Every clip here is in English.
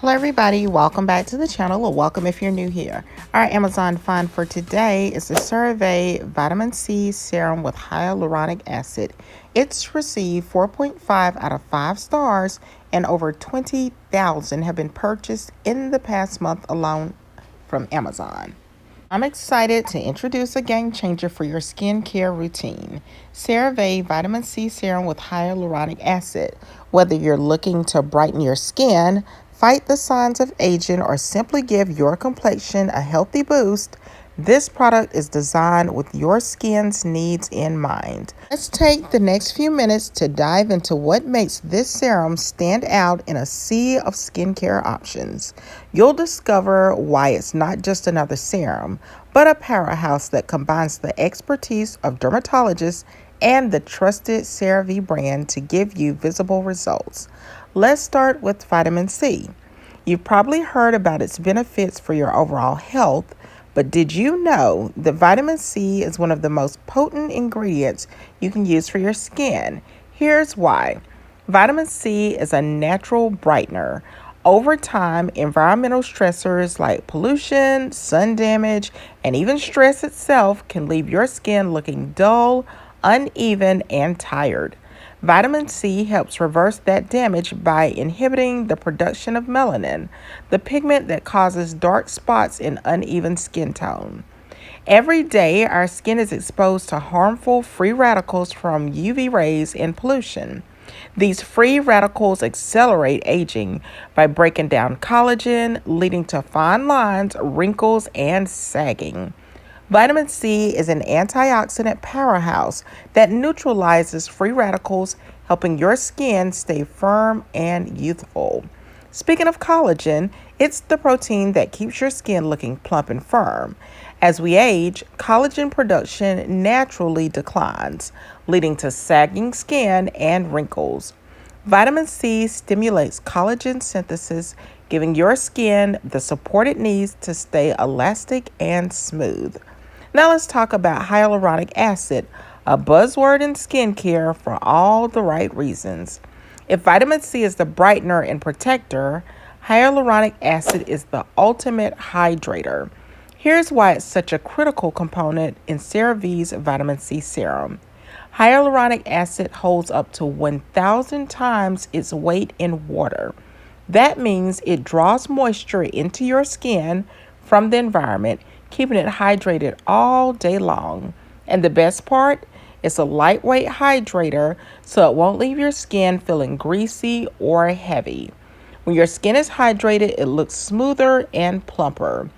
Hello everybody, welcome back to the channel, or welcome if you're new here. Our Amazon find for today is the Cerave Vitamin C Serum with Hyaluronic Acid. It's received 4.5 out of 5 stars and over 20,000 have been purchased in the past month alone from Amazon. I'm excited to introduce a game changer for your skincare routine. Cerave Vitamin C Serum with Hyaluronic Acid. Whether you're looking to brighten your skin, fight the signs of aging, or simply give your complexion a healthy boost, this product is designed with your skin's needs in mind. Let's take the next few minutes to dive into what makes this serum stand out in a sea of skincare options. You'll discover why it's not just another serum, but a powerhouse that combines the expertise of dermatologists and the trusted Cerave brand to give you visible results. Let's start with vitamin C. You've probably heard about its benefits for your overall health, but did you know that vitamin C is one of the most potent ingredients you can use for your skin? Here's why. Vitamin C is a natural brightener. Over time, environmental stressors like pollution, sun damage, and even stress itself can leave your skin looking dull, uneven, and tired. Vitamin C helps reverse that damage by inhibiting the production of melanin, the pigment that causes dark spots and uneven skin tone. Every day, our skin is exposed to harmful free radicals from UV rays and pollution. These free radicals accelerate aging by breaking down collagen, leading to fine lines, wrinkles, and sagging. Vitamin C is an antioxidant powerhouse that neutralizes free radicals, helping your skin stay firm and youthful. Speaking of collagen, it's the protein that keeps your skin looking plump and firm. As we age, collagen production naturally declines, leading to sagging skin and wrinkles. Vitamin C stimulates collagen synthesis, giving your skin the support it needs to stay elastic and smooth. Now let's talk about hyaluronic acid, a buzzword in skincare for all the right reasons. If vitamin C is the brightener and protector, hyaluronic acid is the ultimate hydrator. Here's why it's such a critical component in Cerave's vitamin C serum. Hyaluronic acid holds up to 1,000 times its weight in water. That means it draws moisture into your skin from the environment, keeping it hydrated all day long. And the best part, it's a lightweight hydrator, so it won't leave your skin feeling greasy or heavy. When your skin is hydrated, it looks smoother and plumper.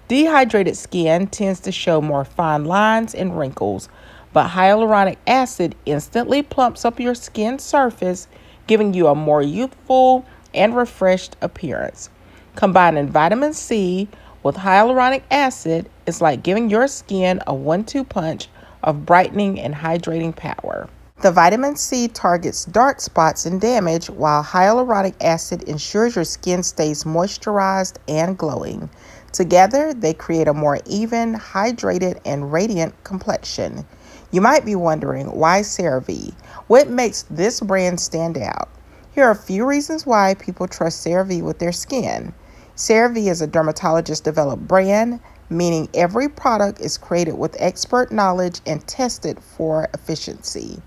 Dehydrated skin tends to show more fine lines and wrinkles, but hyaluronic acid instantly plumps up your skin surface, giving you a more youthful and refreshed appearance. Combining vitamin C with hyaluronic acid is like giving your skin a 1-2 punch of brightening and hydrating power. The vitamin C targets dark spots and damage, while hyaluronic acid ensures your skin stays moisturized and glowing. Together, they create a more even, hydrated, and radiant complexion. You might be wondering, why Cerave? What makes this brand stand out? Here are a few reasons why people trust Cerave with their skin. Cerave is a dermatologist-developed brand, meaning every product is created with expert knowledge and tested for efficiency.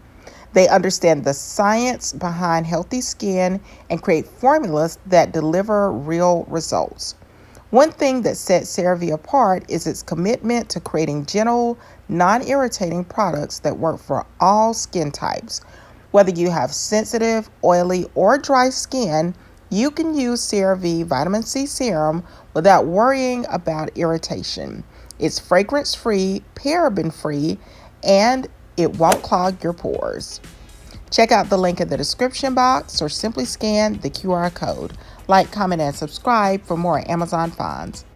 They understand the science behind healthy skin and create formulas that deliver real results. One thing that sets Cerave apart is its commitment to creating gentle, non-irritating products that work for all skin types. Whether you have sensitive, oily, or dry skin, you can use Cerave Vitamin C Serum without worrying about irritation. It's fragrance-free, paraben-free, and it won't clog your pores. Check out the link in the description box or simply scan the QR code. Like, comment, and subscribe for more Amazon finds.